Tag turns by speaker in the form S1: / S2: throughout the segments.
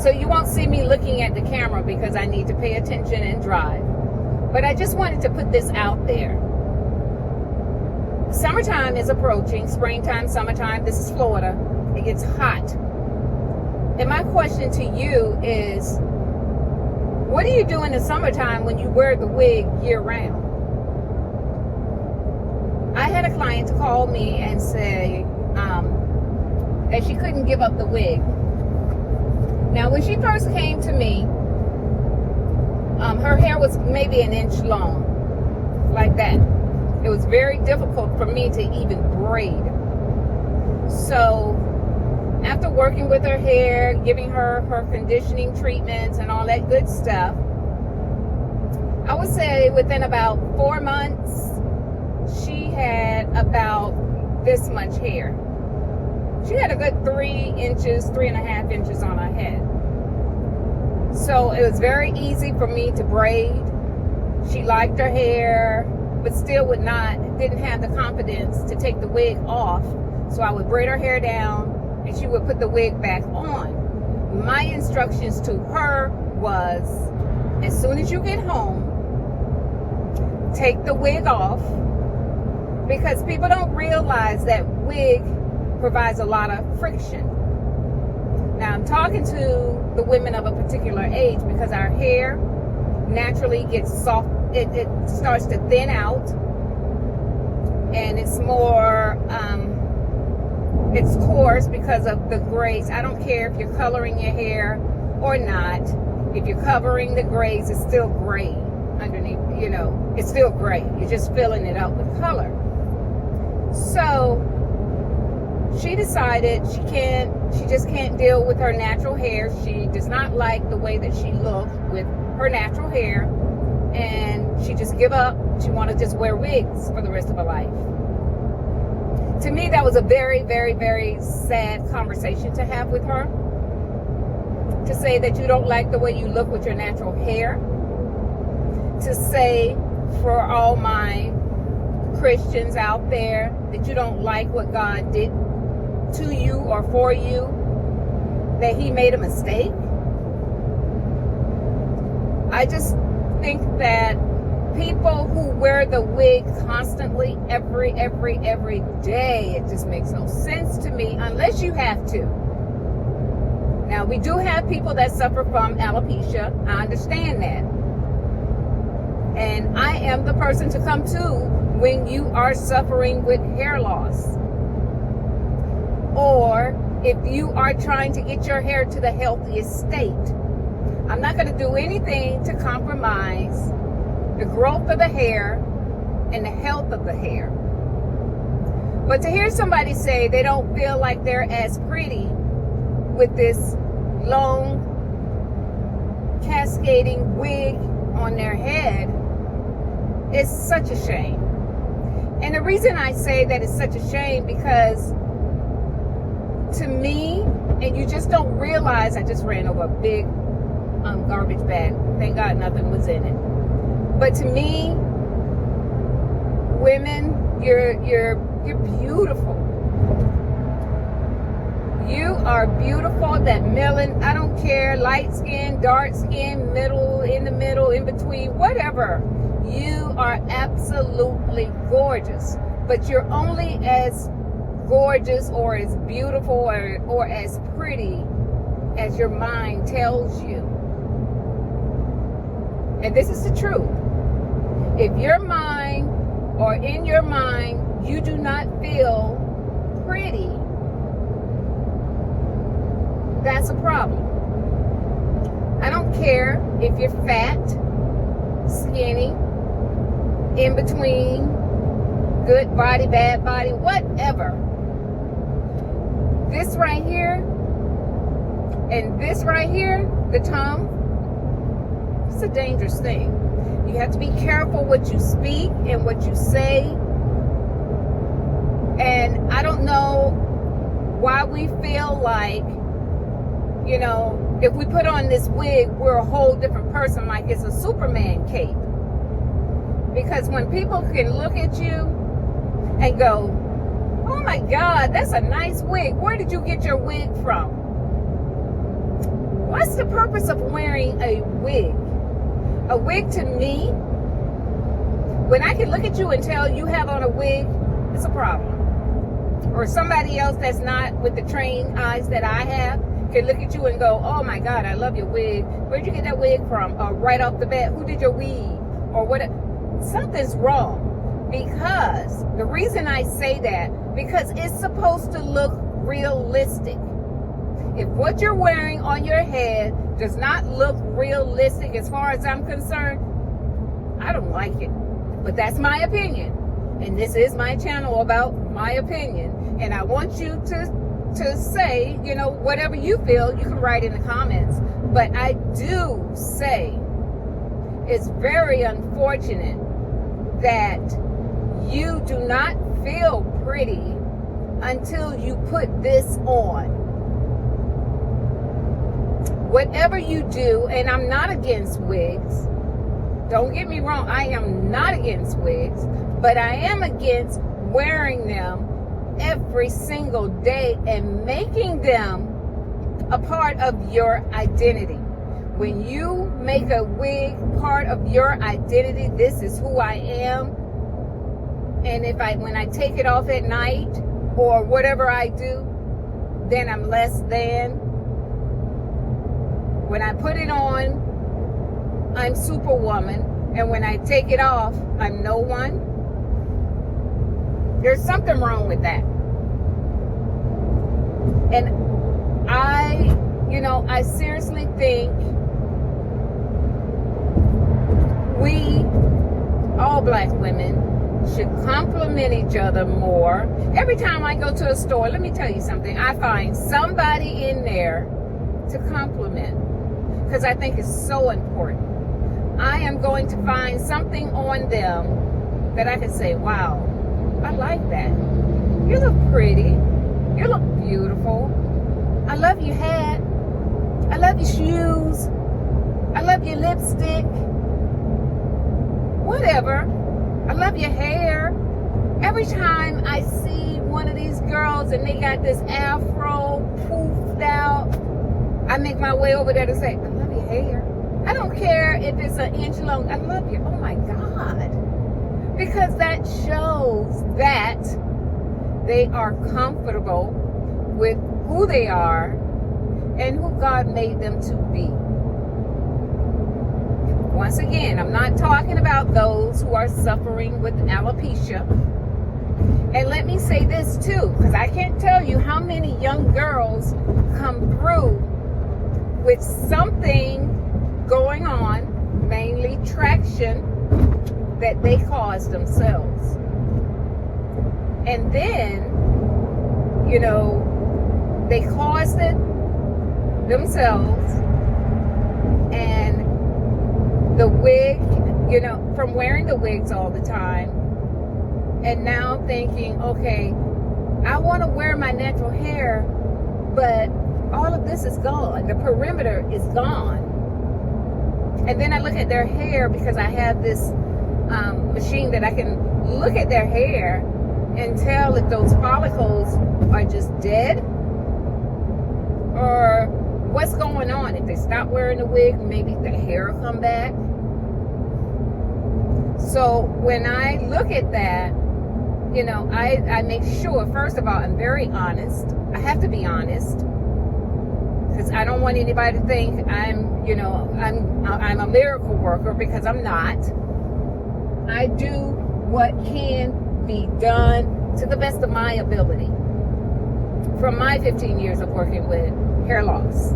S1: So you won't see me looking at the camera because I need to pay attention and drive. But I just wanted to put this out there. Summertime is approaching, springtime, summertime. This is Florida. It gets hot. And my question to you is, what do you do in the summertime when you wear the wig year round? I had a client call me and say that she couldn't give up the wig. Now, when she first came to me, her hair was maybe an inch long, like that. It was very difficult for me to even braid. So after working with her hair, giving her her conditioning treatments and all that good stuff, I would say within about 4 months, she had about this much hair. She had a good 3.5 inches on her head. So it was very easy for me to braid. She liked her hair, but still didn't have the confidence to take the wig off. So I would braid her hair down and she would put the wig back on. My instructions to her was, as soon as you get home, take the wig off, because people don't realize that wig provides a lot of friction. Now, I'm talking to the women of a particular age because our hair naturally gets soft. It starts to thin out, and it's more, it's coarse because of the grays. I don't care if you're coloring your hair or not. If you're covering the grays, it's still gray underneath, it's still gray. You're just filling it up with color. So she decided she just can't deal with her natural hair. She does not like the way that she looked with her natural hair, and she just give up. She wanted to just wear wigs for the rest of her life. To me, that was a very, very, very sad conversation to have with her. To say that you don't like the way you look with your natural hair. To say, for all my Christians out there, that you don't like what God did to you or for you, that he made a mistake. I just think that people who wear the wig constantly every day, it just makes no sense to me unless you have to. Now, we do have people that suffer from alopecia. I understand that. And I am the person to come to when you are suffering with hair loss, or if you are trying to get your hair to the healthiest state. I'm not going to do anything to compromise the growth of the hair and the health of the hair. But to hear somebody say they don't feel like they're as pretty with this long cascading wig on their head is such a shame. And the reason I say that it's such a shame, because to me, and you just don't realize, I just ran over a big garbage bag. Thank God nothing was in it. But to me, women, you're beautiful. You are beautiful. That melon, I don't care, light skin, dark skin, middle, in the middle, in between, whatever. You are absolutely gorgeous, but you're only as gorgeous or as beautiful or as pretty as your mind tells you. And this is the truth. If your mind, or in your mind, you do not feel pretty, that's a problem. I don't care if you're fat, skinny, in between, good body, bad body, whatever. This right here and this right here, the tongue, it's a dangerous thing. You have to be careful what you speak and what you say. And I don't know why we feel like, if we put on this wig, we're a whole different person, like it's a Superman cape. Because when people can look at you and go, oh my God, that's a nice wig. Where did you get your wig from? what's the purpose of wearing a wig? A wig to me, when I can look at you and tell you have on a wig, it's a problem. Or somebody else that's not with the trained eyes that I have can look at you and go, oh my God, I love your wig. Where'd you get that wig from? Right off the bat, who did your weave? Or what? Something's wrong. Because the reason I say that, because it's supposed to look realistic. If what you're wearing on your head does not look realistic as far as I'm concerned, I don't like it. But that's my opinion. And this is my channel about my opinion. And I want you to say, you know, whatever you feel, you can write in the comments. But I do say it's very unfortunate that you do not feel pretty until you put this on. Whatever you do, and I'm not against wigs. Don't get me wrong, I am not against wigs, but I am against wearing them every single day and making them a part of your identity. When you make a wig part of your identity, this is who I am. And when I take it off at night or whatever I do, then I'm less than. When I put it on, I'm Superwoman. And when I take it off, I'm no one. There's something wrong with that. And I seriously think we, all black women, should compliment each other more. Every time I go to a store, let me tell you something, I find somebody in there to compliment, because I think it's so important. I am going to find something on them that I can say, wow, I like that. You look pretty. You look beautiful. I love your hat. I love your shoes. I love your lipstick. Whatever. I love your hair. Every time I see one of these girls and they got this afro poofed out, I make my way over there to say, I love your hair. I don't care if it's an inch long. I love you. Oh my God. Because that shows that they are comfortable with who they are and who God made them to be. Once again, I'm not talking about those who are suffering with alopecia. And let me say this too, because I can't tell you how many young girls come through with something going on, mainly traction, that they caused themselves. And then, they caused it themselves. And the wig, from wearing the wigs all the time, and now thinking, okay, I want to wear my natural hair, but all of this is gone. The perimeter is gone. And then I look at their hair, because I have this machine that I can look at their hair and tell if those follicles are just dead or what's going on. If they stop wearing the wig, maybe the hair will come back. So when I look at that, I make sure, first of all, I'm very honest. I have to be honest, because I don't want anybody to think I'm a miracle worker, because I'm not. I do what can be done to the best of my ability from my 15 years of working with hair loss.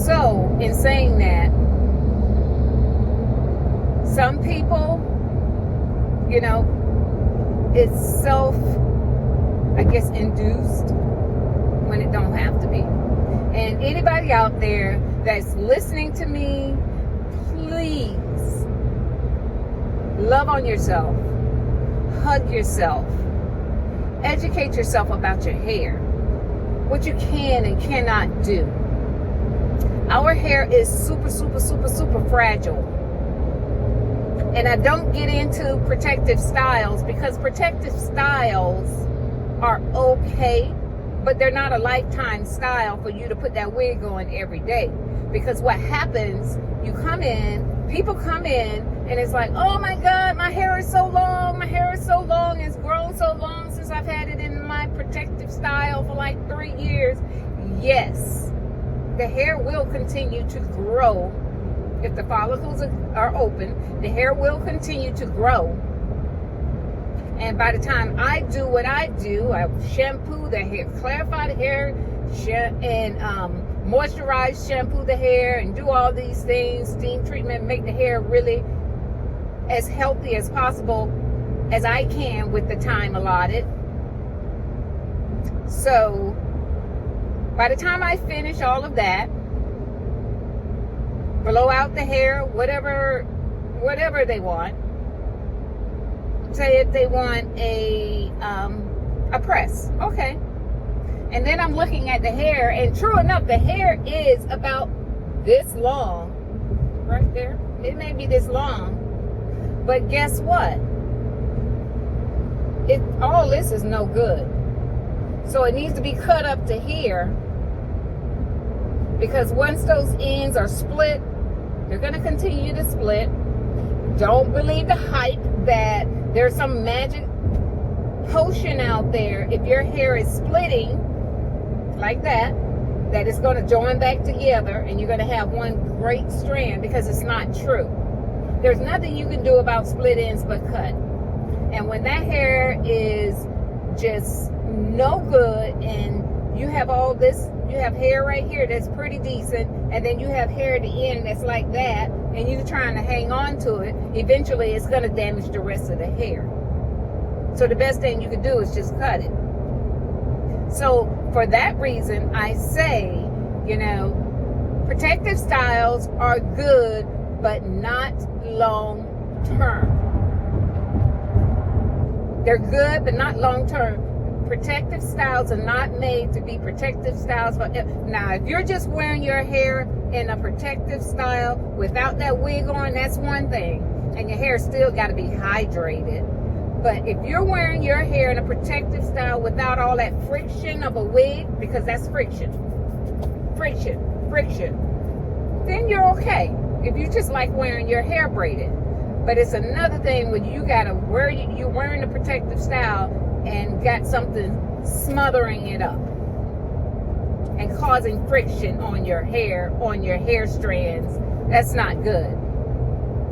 S1: So, in saying that, some people, it's induced when it don't have to be. And anybody out there that's listening to me, please love on yourself, hug yourself, educate yourself about your hair, what you can and cannot do. Our hair is super, super, super, super fragile. And I don't get into protective styles, because protective styles are okay but they're not a lifetime style for you to put that wig on every day. Because what happens, people come in, and it's like, oh my God, my hair is so long, it's grown so long since I've had it in my protective style for like 3 years. Yes, the hair will continue to grow. If the follicles are open, the hair will continue to grow. And by the time I do what I do, I shampoo the hair, clarify the hair, and moisturize, shampoo the hair, and do all these things, steam treatment, make the hair really as healthy as possible as I can with the time allotted. So by the time I finish all of that, blow out the hair, whatever they want. Say if they want a press, okay. And then I'm looking at the hair, and true enough, the hair is about this long, right there. It may be this long, but guess what? All this is no good. So it needs to be cut up to here, because once those ends are split, they're going to continue to split. Don't believe the hype that there's some magic potion out there. If your hair is splitting like that it's going to join back together and you're going to have one great strand, because it's not true. There's nothing you can do about split ends but cut. And when that hair is just no good, and you have all this, you have hair right here that's pretty decent, and then you have hair at the end that's like that, and you're trying to hang on to it, eventually it's going to damage the rest of the hair. So the best thing you can do is just cut it. So for that reason, I say, protective styles are good, but not long term. They're good, but not long term. Protective styles are not made to be protective styles for. Now, if you're just wearing your hair in a protective style without that wig on, that's one thing, and your hair still got to be hydrated. But if you're wearing your hair in a protective style without all that friction of a wig, because that's friction, then you're okay. If you just like wearing your hair braided. But it's another thing when you gotta you're wearing a protective style and got something smothering it up and causing friction on your hair strands. That's not good.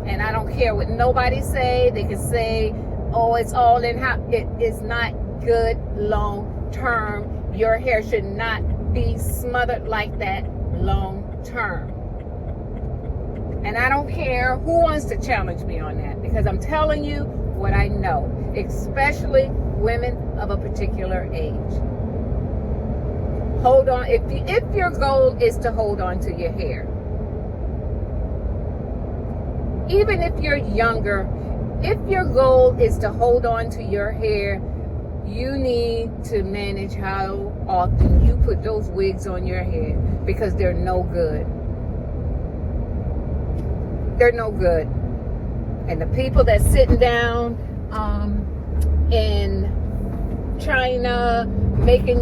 S1: And I don't care what nobody say. They can say, oh, it's all in how. It is not good long term. Your hair should not be smothered like that long term. And I don't care who wants to challenge me on that, because I'm telling you what I know, especially women of a particular age. Hold on. If your goal is to hold on to your hair, even if you're younger, if your goal is to hold on to your hair, you need to manage how often you put those wigs on your head, because they're no good. They're no good. And the people that's sitting down in China making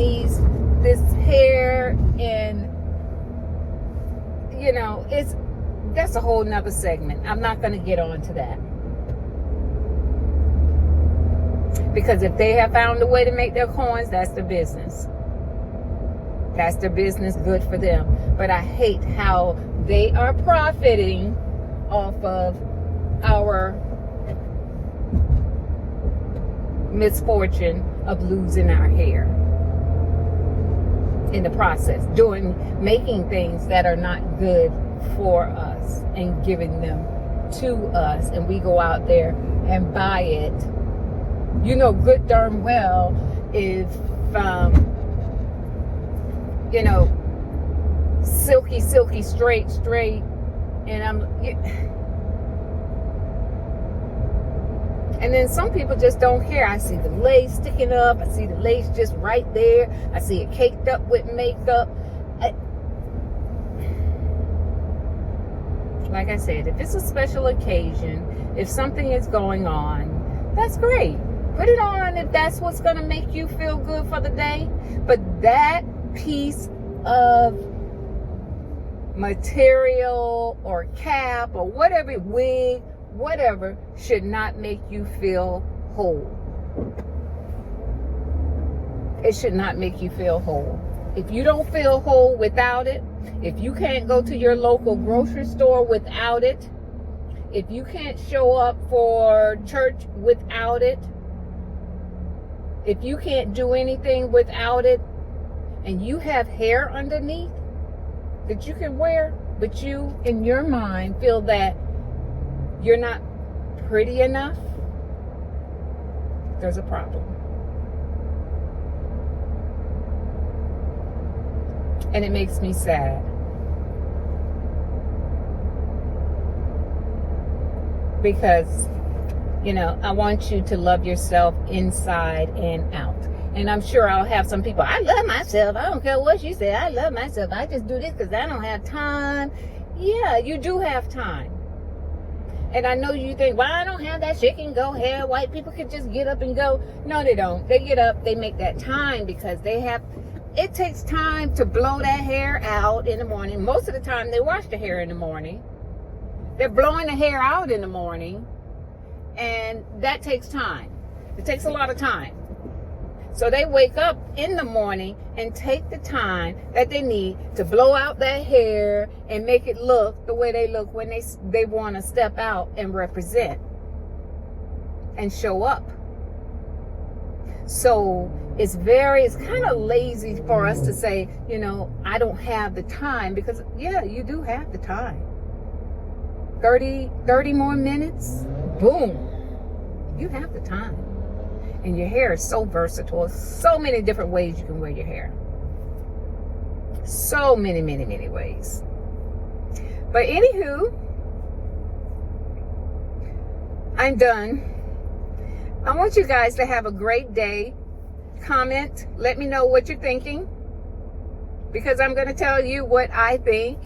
S1: this hair, and that's a whole nother segment. I'm not going to get on to that, because if they have found a way to make their coins, that's their business. That's their business. Good for them. But I hate how they are profiting off of our misfortune of losing our hair in the process, making things that are not good for us and giving them to us, and we go out there and buy it. Good darn well if silky, straight, and then some people just don't care. I see the lace sticking up. I see the lace just right there. I see it caked up with makeup. Like I said, if it's a special occasion, if something is going on, that's great. Put it on if that's what's going to make you feel good for the day. But that piece of material or cap or whatever, wig, whatever, should not make you feel whole. It should not make you feel whole. If you don't feel whole without it, if you can't go to your local grocery store without it, if you can't show up for church without it, if you can't do anything without it, and you have hair underneath that you can wear, but you, in your mind, feel that you're not pretty enough, there's a problem. And it makes me sad. Because, I want you to love yourself inside and out. And I'm sure I'll have some people, I love myself. I don't care what you say. I love myself. I just do this because I don't have time. Yeah, you do have time. And I know you think, well, I don't have that chicken go hair. White people can just get up and go. No, they don't. They get up, they make that time because it takes time to blow that hair out in the morning. Most of the time they wash the hair in the morning. They're blowing the hair out in the morning. And that takes time. It takes a lot of time. So they wake up in the morning and take the time that they need to blow out that hair and make it look the way they look when they want to step out and represent and show up. So it's kind of lazy for us to say, I don't have the time, because yeah, you do have the time. 30 more minutes, boom, you have the time. And your hair is so versatile. So many different ways you can wear your hair. So many, many, many ways. But anywho, I'm done. I want you guys to have a great day. Comment. Let me know what you're thinking. Because I'm going to tell you what I think.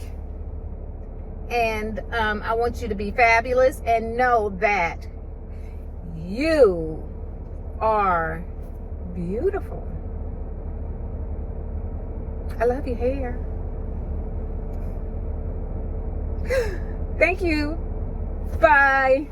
S1: And I want you to be fabulous and know that you are beautiful. I love your hair. Thank you. Bye.